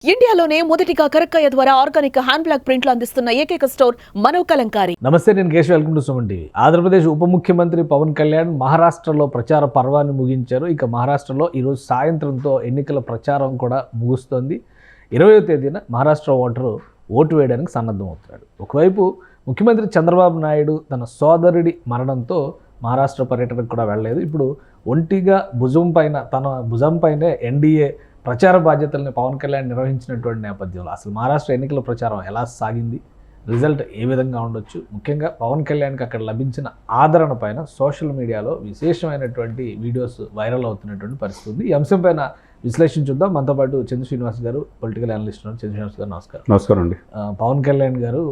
ఇండియాలోనే మొదటిగా కరక్కయ్య ద్వారా ఆర్గానిక్ హ్యాండ్ బ్లాక్ ప్రింట్లు అందిస్తున్న ఏకైక స్టోర్ మనో కలంకారీ. నమస్తే, నేను Keshav. Welcome to Suman TV. Andhra Pradesh ఉప ముఖ్యమంత్రి పవన్ కళ్యాణ్ మహారాష్ట్రలో ప్రచార పర్వాన్ని ముగించారు. ఇక మహారాష్ట్రలో ఈరోజు సాయంత్రంతో ఎన్నికల ప్రచారం కూడా ముగుస్తోంది. 20వ తేదీన మహారాష్ట్ర ఓటు వేయడానికి సన్నద్ధమవుతున్నాడు. ఒకవైపు ముఖ్యమంత్రి చంద్రబాబు నాయుడు తన సోదరుడి మరణంతో మహారాష్ట్ర పర్యటనకు కూడా వెళ్ళలేదు. ఇప్పుడు ఒంటిగా తన భుజం పైనే ఎన్డీఏ ప్రచార బాధ్యతల్ని పవన్ కళ్యాణ్ నిర్వహించినటువంటి నేపథ్యంలో అసలు మహారాష్ట్ర ఎన్నికల ప్రచారం ఎలా సాగింది, రిజల్ట్ ఏ విధంగా ఉండొచ్చు, ముఖ్యంగా పవన్ కళ్యాణ్కి అక్కడ లభించిన ఆదరణ పైన సోషల్ మీడియాలో విశేషమైనటువంటి వీడియోస్ వైరల్ అవుతున్నటువంటి పరిస్థితి ఉంది. ఈ అంశం పైన విశ్లేషణ చూద్దాం. మనతో పాటు చంద్ర శ్రీనివాస్ గారు, పొలిటికల్ అనలిస్ట్ ఉన్నారు. చంద్ర శ్రీనివాస్ గారు నమస్కారం. నమస్కారం అండి. పవన్ కళ్యాణ్ గారు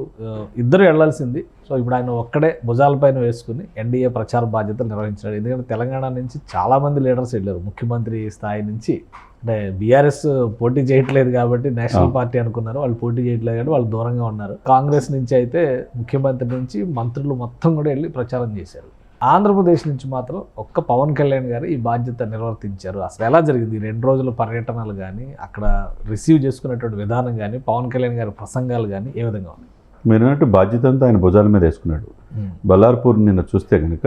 ఇద్దరు వెళ్లాల్సింది, సో ఇప్పుడు ఆయన ఒక్కడే భుజాలపైన వేసుకుని ఎన్డీఏ ప్రచార బాధ్యతలు నిర్వహించాడు. ఎందుకంటే తెలంగాణ నుంచి చాలామంది లీడర్స్ వెళ్ళారు, ముఖ్యమంత్రి స్థాయి నుంచి. అంటే బీఆర్ఎస్ పోటీ చేయట్లేదు కాబట్టి నేషనల్ పార్టీ అనుకున్నారు, వాళ్ళు పోటీ చేయట్లేదు కాబట్టి వాళ్ళు దూరంగా ఉన్నారు. కాంగ్రెస్ నుంచి అయితే ముఖ్యమంత్రి నుంచి మంత్రులు మొత్తం కూడా వెళ్ళి ప్రచారం చేశారు. ఆంధ్రప్రదేశ్ నుంచి మాత్రం ఒక్క పవన్ కళ్యాణ్ గారు ఈ బాధ్యత నిర్వర్తించారు. అసలు ఎలా జరిగింది 2 రోజుల పర్యటనలు కానీ, అక్కడ రిసీవ్ చేసుకునేటువంటి విధానం కానీ, పవన్ కళ్యాణ్ గారి ప్రసంగాలు కానీ ఏ విధంగా ఉన్నాయి? మీరు అన్నట్టు బాధ్యత అంతా ఆయన భుజాల మీద వేసుకున్నాడు. బల్లార్పూర్ నిన్న చూస్తే కనుక,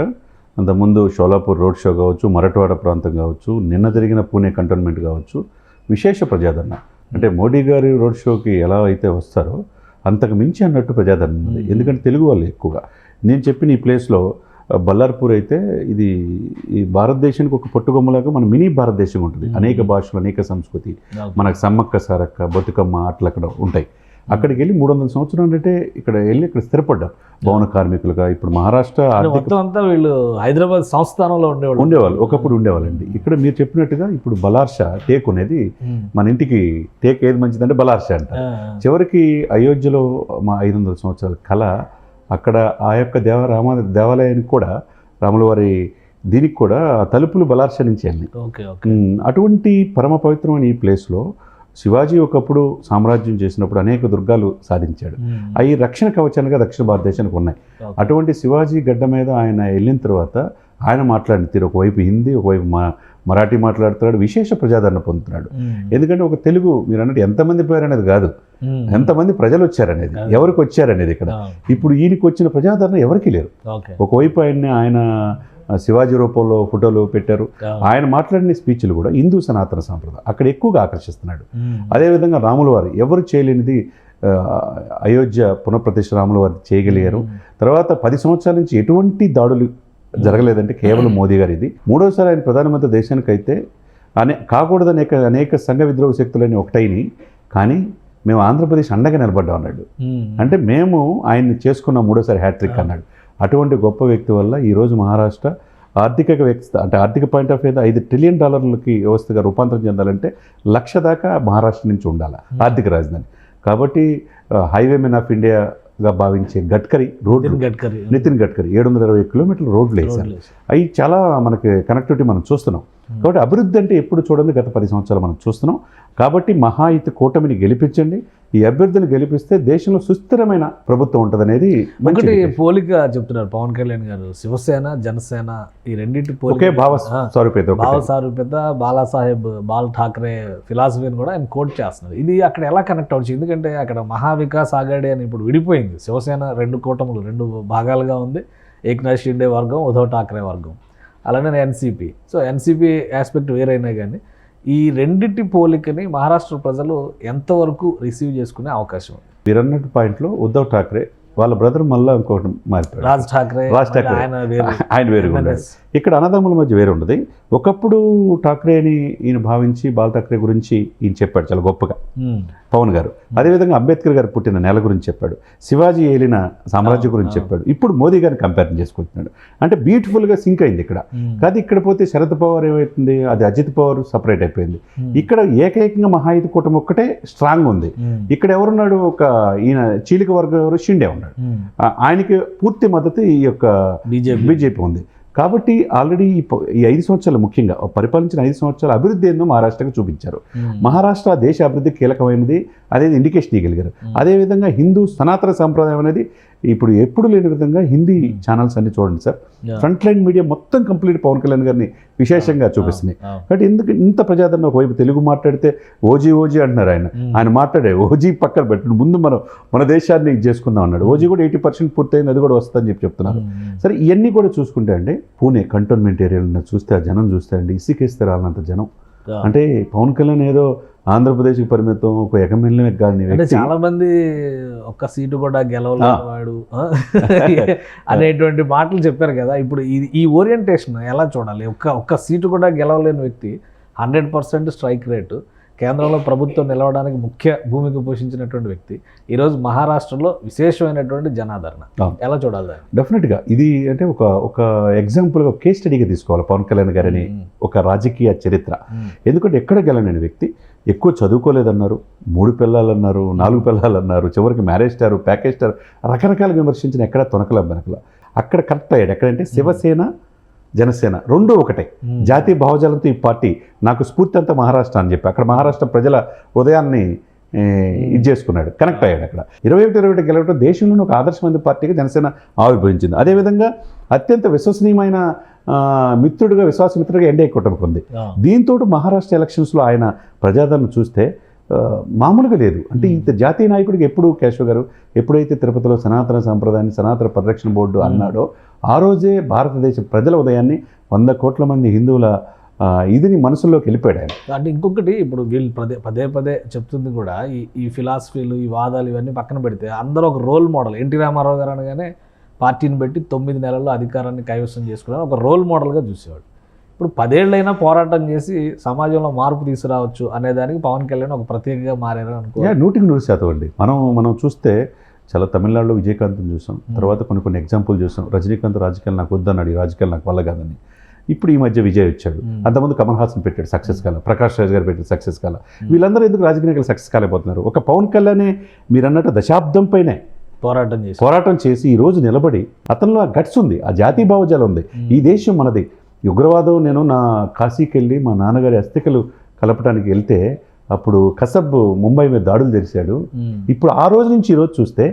అంతకుముందు షోలాపూర్ రోడ్ షో కావచ్చు, మరట్వాడ ప్రాంతం కావచ్చు, నిన్న జరిగిన పూణే కంటోన్మెంట్ కావచ్చు, విశేష ప్రజాదరణ. అంటే మోడీ గారి రోడ్ షోకి ఎలా అయితే వస్తారో అంతకు మించి అన్నట్టు ప్రజాదరణ ఉంది. ఎందుకంటే తెలుగు వాళ్ళు ఎక్కువగా. నేను చెప్పిన ఈ ప్లేస్లో బల్లార్పూర్ అయితే ఇది ఈ భారతదేశానికి ఒక పొట్టుకొమ్మలాగా మన మినీ భారతదేశం ఉంటుంది. అనేక భాషలు, అనేక సంస్కృతి, మనకు సమ్మక్క సారక్క, బతుకమ్మ అట్లా అక్కడ ఉంటాయి. అక్కడికి వెళ్ళి 300 సంవత్సరాలు అంటే ఇక్కడ స్థిరపడ్డారు భవన కార్మికులుగా. ఇప్పుడు మహారాష్ట్ర అంతా వీళ్ళు హైదరాబాద్ సంస్థానంలో ఉండేవాళ్ళు, ఒకప్పుడు ఉండేవాళ్ళండి. ఇక్కడ మీరు చెప్పినట్టుగా ఇప్పుడు బలార్షా టేక్ అనేది మన ఇంటికి టేక్ ఏది మంచిదంటే బలార్షా అంట. చివరికి అయోధ్యలో మా 500 సంవత్సరాల కళ అక్కడ ఆ యొక్క దేవాలయానికి కూడా, రాముల వారి దీనికి కూడా తలుపులు బలార్షా నుంచి వెళ్ళి. అటువంటి పరమ పవిత్రమైన ఈ ప్లేస్లో శివాజీ ఒకప్పుడు సామ్రాజ్యం చేసినప్పుడు అనేక దుర్గాలు సాధించాడు. అవి రక్షణ కవచాలుగా దక్షిణ భారతదేశానికి ఉన్నాయి. అటువంటి శివాజీ గడ్డ మీద ఆయన వెళ్ళిన తర్వాత ఆయన మాట్లాడిన తీరు, ఒకవైపు హిందీ, ఒకవైపు మరాఠీ మాట్లాడుతున్నాడు, విశేష ప్రజాదరణ పొందుతున్నాడు. ఎందుకంటే ఒక తెలుగు, మీరు అన్నట్టు ఎంతమంది పోయారు అనేది కాదు, ఎంతమంది ప్రజలు వచ్చారనేది, ఎవరికి వచ్చారనేది ఇక్కడ. ఇప్పుడు ఈయనకి వచ్చిన ప్రజాదరణ ఎవరికి లేరు. ఒకవైపు ఆయన శివాజీ రూపంలో ఫోటోలు పెట్టారు. ఆయన మాట్లాడిన స్పీచ్లు కూడా హిందూ సనాతన సాంప్రదాయం అక్కడ ఎక్కువగా ఆకర్షిస్తున్నాడు. అదేవిధంగా రాముల వారు ఎవరు చేయలేనిది అయోధ్య పునఃప్రతిష్ఠ రాముల వారు చేయగలిగారు. తర్వాత 10 సంవత్సరాల నుంచి ఎటువంటి దాడులు జరగలేదంటే కేవలం మోదీ గారు. ఇది 3వసారి ఆయన ప్రధానమంత్రి దేశానికైతే కాకూడదు అనేక సంఘ విద్రోహ శక్తులని ఒకటైని, కానీ మేము ఆంధ్రప్రదేశ్ అండగా నిలబడ్డాం అన్నాడు. అంటే మేము ఆయన్ని చేసుకున్న 3వసారి హ్యాట్రిక్ అన్నాడు. అటువంటి గొప్ప వ్యక్తి వల్ల ఈరోజు మహారాష్ట్ర ఆర్థిక వ్యవస్థ, అంటే ఆర్థిక పాయింట్ ఆఫ్ వ్యూ $5 ట్రిలియన్ వ్యవస్థగా రూపాంతరం చెందాలంటే 1,00,000 దాకా మహారాష్ట్ర నుంచి ఉండాలి ఆర్థిక రాజధాని. కాబట్టి హైవే మెన్ ఆఫ్ ఇండియాగా భావించే నితిన్ గడ్కరీ 720 కిలోమీటర్ల రోడ్లు వేశారు. అవి చాలా మనకి కనెక్టివిటీ మనం చూస్తున్నాం. కాబట్టి అభివృద్ధి అంటే ఎప్పుడు చూడండి, గత 10 సంవత్సరాలు మనం చూస్తున్నాం. కాబట్టి మహాయుతి కూటమిని గెలిపించండి. ఈ అభ్యర్థిని గెలిపిస్తే దేశంలో సుస్థిరమైన ప్రభుత్వం ఉంటుంది అనేది ఒకటి పోలిక చెప్తున్నారు పవన్ కళ్యాణ్ గారు. శివసేన, జనసేన ఈ రెండింటి ఒకే సారూప్యత, బాలాసాహెబ్ ఠాక్రే ఫిలాసఫీని కూడా ఆయన కోట్ చేస్తున్నారు. ఇది అక్కడ ఎలా కనెక్ట్ అవ్వచ్చు? ఎందుకంటే అక్కడ మహావికాస్ ఆఘాడి అని ఇప్పుడు విడిపోయింది. శివసేన 2 కూటములు 2 భాగాలుగా ఉంది. ఏక్నాథ్ షిండే వర్గం, ఉద్ధవ్ ఠాక్రే వర్గం, అలానే ఎన్సీపీ. సో ఎన్సీపీ ఆస్పెక్ట్ వేరైనా కానీ ఈ రెండింటి పోలికని మహారాష్ట్ర ప్రజలు ఎంతవరకు రిసీవ్ చేసుకునే అవకాశం ఉంది? మీరు అన్నట్టు పాయింట్లో ఉద్ధవ్ ఠాక్రే వాళ్ళ బ్రదర్ మళ్ళీ ఇంకొకటి మారిపోయారు, రాజ్ ఠాక్రే. ఆయన వేరుగా ఉండదు. ఇక్కడ అన్నదమ్ముల మధ్య వేరు ఉండదు. ఒకప్పుడు ఠాక్రే అని ఈయన భావించి బాల్ ఠాక్రే గురించి ఈయన చెప్పాడు చాలా గొప్పగా పవన్ గారు. అదేవిధంగా అంబేద్కర్ గారు పుట్టిన నెల గురించి చెప్పాడు, శివాజీ ఏలిన సామ్రాజ్యం గురించి చెప్పాడు. ఇప్పుడు మోదీ గారిని కంపేర్ చేసుకుంటున్నాడు. అంటే బ్యూటిఫుల్గా సింక్ అయింది ఇక్కడ. కాదు ఇక్కడ పోతే శరద్ పవార్ ఏమవుతుంది, అది అజిత్ పవార్ సపరేట్ అయిపోయింది. ఇక్కడ ఏకైకంగా మహాయుతి కూటమి ఒక్కటే స్ట్రాంగ్ ఉంది. ఇక్కడ ఎవరున్నాడు, ఒక ఈయన చీలిక వర్గం ఎవరు, షిండే ఉన్నాడు. ఆయనకి పూర్తి మద్దతు ఈ యొక్క బీజేపీ ఉంది. కాబట్టి ఆల్రెడీ ఈ 5 సంవత్సరాలు, ముఖ్యంగా పరిపాలించిన 5 సంవత్సరాల అభివృద్ధి ఏందో మహారాష్ట్రకు చూపించారు. మహారాష్ట్ర దేశ అభివృద్ధికి కీలకమైనది, అనేది ఇండికేషన్ ఇవ్వగలిగారు. అదేవిధంగా హిందూ సనాతన సాంప్రదాయం అనేది ఇప్పుడు ఎప్పుడు లేని విధంగా హిందీ ఛానల్స్ అన్ని చూడండి సార్, ఫ్రంట్ లైన్ మీడియా మొత్తం కంప్లీట్ పవన్ కళ్యాణ్ గారిని విశేషంగా చూపిస్తున్నాయి. కాబట్టి ఎందుకు ఇంత ప్రజాదరణ? ఒకవైపు తెలుగు మాట్లాడితే ఓజీ అంటున్నారు ఆయన మాట్లాడే ఓజీ పక్కన పెట్టండి, ముందు మన దేశాన్ని ఇది చేసుకుందాం అన్నాడు. ఓజీ కూడా 80% పూర్తయింది, అది కూడా వస్తుందని చెప్తున్నారు. సరే, ఇవన్నీ కూడా చూసుకుంటే అండి, పూణే కంటోన్మెంట్ ఏరియాలో చూస్తే ఆ జనం చూస్తే అండి ఇసుకేస్తే రాలంత జనం. అంటే పవన్ కళ్యాణ్ ఏదో ఆంధ్రప్రదేశ్కి పరిమితం, ఒక ఎమ్మెల్యే కాని అంటే చాలా మంది ఒక్క సీటు కూడా గెలవలేవాడు అనేటువంటి మాటలు చెప్పారు కదా. ఇప్పుడు ఈ ఓరియంటేషన్ ఎలా చూడాలి? ఒక్క సీటు కూడా గెలవలేని వ్యక్తి 100% స్ట్రైక్ రేటు, కేంద్రంలో ప్రభుత్వం నిలవడానికి ముఖ్య భూమిక పోషించినటువంటి వ్యక్తి, ఈరోజు మహారాష్ట్రలో విశేషమైనటువంటి జనాదరణ ఎలా చూడాలి? డెఫినెట్గా ఇది అంటే ఒక ఎగ్జాంపుల్గా కేస్ స్టడీగా తీసుకోవాలి పవన్ కళ్యాణ్ గారిని, ఒక రాజకీయ చరిత్ర. ఎందుకంటే ఎక్కడ గెలలేని వ్యక్తి, ఎక్కువ చదువుకోలేదన్నారు, 3 పిల్లలు అన్నారు, 4 పిల్లలు అన్నారు, చివరికి మ్యారేజ్ స్టార్, ప్యాకేజ్ స్టార్, రకరకాలుగా విమర్శించిన ఎక్కడ తొనకల వెనకల. అక్కడ కరెక్ట్ అయ్యాడు. ఎక్కడంటే శివసేన జనసేన రెండూ ఒకటే, జాతీయ భావజాలంతో ఈ పార్టీ నాకు స్ఫూర్తి అంతా మహారాష్ట్ర అని చెప్పి అక్కడ మహారాష్ట్ర ప్రజల హృదయాన్ని ఇది చేసుకున్నాడు, కనెక్ట్ అయ్యాడు. అక్కడ 21 గెలవడం దేశంలోని ఒక ఆదర్శమైన పార్టీగా జనసేన ఆవిర్భవించింది. అదేవిధంగా అత్యంత విశ్వసనీయమైన మిత్రుడిగా, విశ్వాసమిత్రుడిగా ఎన్డీఏ కూటమికి ఉంది. దీంతో మహారాష్ట్ర ఎలక్షన్స్లో ఆయన ప్రజాదరణ చూస్తే మామూలుగా లేదు. అంటే ఇంత జాతీయ నాయకుడికి ఎప్పుడు కేశవ్ గారు ఎప్పుడైతే తిరుపతిలో సనాతన సాంప్రదాయాన్ని, సనాతన పరిరక్షణ బోర్డు అన్నాడో ఆ రోజే భారతదేశ ప్రజల ఉదయాన్ని 100 కోట్ల మంది హిందువుల ఇదిని మనసులోకి వెళ్ళిపోయాడు ఆయన. అంటే ఇంకొకటి, ఇప్పుడు వీళ్ళు పదే చెప్తుంది కూడా ఈ ఫిలాసఫీలు, ఈ వాదాలు ఇవన్నీ పక్కన పెడితే అందరూ ఒక రోల్ మోడల్. ఎన్టీ రామారావు గారు అనగానే పార్టీని పెట్టి 9 నెలల్లో అధికారాన్ని కైవసం చేసుకుని ఒక రోల్ మోడల్గా చూసేవాడు. ఇప్పుడు 10 ఏళ్ళైనా పోరాటం చేసి సమాజంలో మార్పు తీసుకురావచ్చు అనేదానికి పవన్ కళ్యాణ్ ఒక ప్రత్యేకంగా మారారని అనుకో. 100% అండి. మనం చూస్తే చాలా తమిళనాడులో విజయకాంత్ని చూసాం, తర్వాత కొన్ని ఎగ్జాంపుల్ చూసాం. రజనీకాంత్ రాజకీయాలు నాకు వద్దన్నాడు, ఈ రాజకీయాలు నాకు వల్ల కాదని. ఇప్పుడు ఈ మధ్య విజయ్ వచ్చాడు, అంతకుముందు కమల్ హాసన్ పెట్టాడు, సక్సెస్ కాల. ప్రకాష్ రాజ్ గారు పెట్టాడు, సక్సెస్ కాల. వీళ్ళందరూ ఎందుకు రాజకీయ సక్సెస్ కాలేకపోతున్నారు? ఒక పవన్ కళ్యాణ్ మీరు అన్నట్టు దశాబ్దం పైనే పోరాటం చేసి ఈ రోజు నిలబడి, అతనిలో ఆ గట్స్ ఉంది, ఆ జాతీయ భావజాలం ఉంది. ఈ దేశం మనది. ఉగ్రవాదం, నేను నా కాశీకి వెళ్ళి మా నాన్నగారి అస్థికలు కలపడానికి వెళ్తే అప్పుడు కసబ్ ముంబై మీద దాడులు జరిశాడు. ఇప్పుడు ఆ రోజు నుంచి ఈ రోజు చూస్తే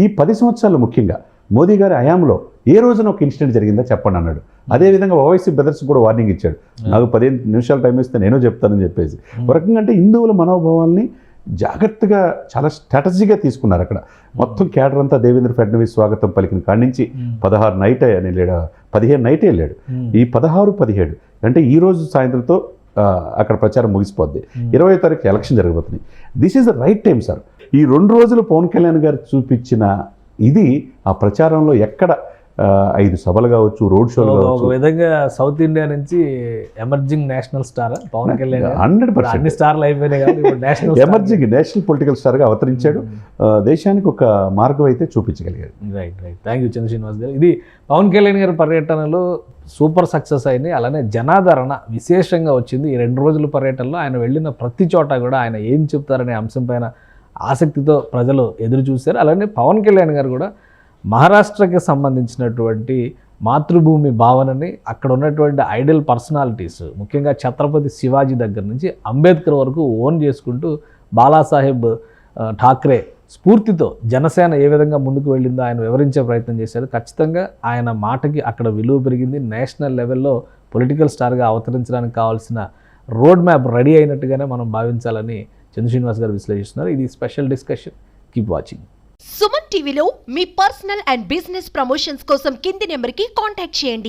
ఈ 10 సంవత్సరాలు ముఖ్యంగా మోదీ గారి హయాంలో ఏ రోజున ఒక ఇన్సిడెంట్ జరిగిందా చెప్పండి అన్నాడు. అదేవిధంగా ఓవైసీ బ్రదర్స్ కూడా వార్నింగ్ ఇచ్చాడు, నాకు 15 నిమిషాలు టైం ఇస్తే నేను చెప్తానని చెప్పేసి. ఒక రకంగా అంటే హిందువుల మనోభావాల్ని జాగ్రత్తగా చాలా స్ట్రాటజీగా తీసుకున్నారు. అక్కడ మొత్తం క్యాడర్ అంతా దేవేంద్ర ఫడ్నవీస్ స్వాగతం పలికిన కాడి నుంచి 15 నైట్ వెళ్ళాడు. ఈ 16, 17 అంటే ఈ రోజు సాయంత్రంతో అక్కడ ప్రచారం ముగిసిపోద్ది. 20వ తారీఖు ఎలక్షన్ జరగబోతుంది. This is the right time sir. ఈ 2 రోజులు పవన్ కళ్యాణ్ గారు చూపించిన ఇది ఆ ప్రచారంలో ఎక్కడ 5 సభలు కావచ్చు, రోడ్ షోలు కావచ్చు. ఒక విధంగా సౌత్ ఇండియా నుంచి emerging national star Pawan Kalyan 100%. అన్ని స్టార్లు అయిపోయినాయి కదా, ఎమర్జింగ్ నేషనల్ పొలిటికల్ స్టార్గా అవతరించాడు. దేశానికి ఒక మార్గం అయితే చూపించగలిగాడు. రైట్. థ్యాంక్ యూ చంద్ర శ్రీనివాస్ గారు. ఇది పవన్ కళ్యాణ్ గారి పర్యటనలో సూపర్ సక్సెస్ అయింది. అలానే జనాదరణ విశేషంగా వచ్చింది. ఈ 2 రోజుల పర్యటనలో ఆయన వెళ్ళిన ప్రతి చోట కూడా ఆయన ఏం చెప్తారనే అంశం పైన ఆసక్తితో ప్రజలు ఎదురు చూశారు. అలానే పవన్ కళ్యాణ్ గారు కూడా మహారాష్ట్రకి సంబంధించినటువంటి మాతృభూమి భావనని, అక్కడ ఉన్నటువంటి ఐడియల్ పర్సనాలిటీస్, ముఖ్యంగా ఛత్రపతి శివాజీ దగ్గర నుంచి అంబేద్కర్ వరకు ఓన్ చేసుకుంటూ బాలాసాహెబ్ ఠాక్రే స్ఫూర్తితో జనసేన ఏ విధంగా ముందుకు వెళ్ళిందో ఆయన వివరించే ప్రయత్నం చేశారు. ఖచ్చితంగా ఆయన మాటకి అక్కడ విలువ పెరిగింది. నేషనల్ లెవెల్లో పొలిటికల్ స్టార్గా అవతరించడానికి కావాల్సిన రోడ్ మ్యాప్ రెడీ అయినట్టుగానే మనం భావించాలని చంద్ర శ్రీనివాస్ గారు విశ్లేషిస్తున్నారు. ఇది special discussion. Keep watching. Suman టీవీలో మీ పర్సనల్ అండ్ బిజినెస్ ప్రమోషన్స్ కోసం కింది నెంబర్కి కాంటాక్ట్ చేయండి.